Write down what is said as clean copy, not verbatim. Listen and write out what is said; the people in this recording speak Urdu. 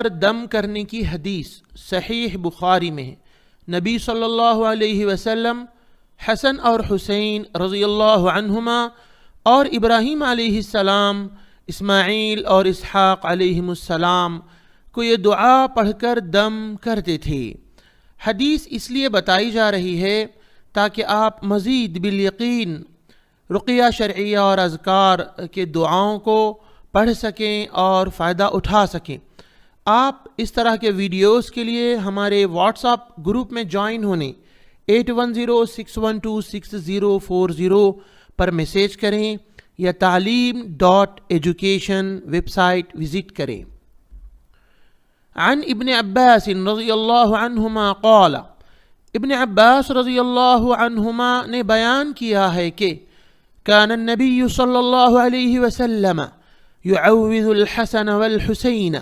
دم کرنے کی حدیث صحیح بخاری میں ہے۔ نبی صلی اللہ علیہ وسلم حسن اور حسین رضی اللہ عنہما اور ابراہیم علیہ السلام، اسماعیل اور اسحاق علیہم السلام کو یہ دعا پڑھ کر دم کرتے تھے۔ حدیث اس لیے بتائی جا رہی ہے تاکہ آپ مزید بالیقین رقیہ شرعیہ اور اذکار کے دعاؤں کو پڑھ سکیں اور فائدہ اٹھا سکیں۔ آپ اس طرح کے ویڈیوز کے لیے ہمارے واٹس ایپ گروپ میں جوائن ہونے 8106126040 پر میسیج کریں یا تعلیم.education ویب سائٹ وزٹ کریں۔ عن ابن عباس رضی اللہ عنہما قال، ابن عباس رضی اللہ عنہما نے بیان کیا ہے کہ كان النبي صلی اللہ علیہ وسلم يعوذ الحسن والحسین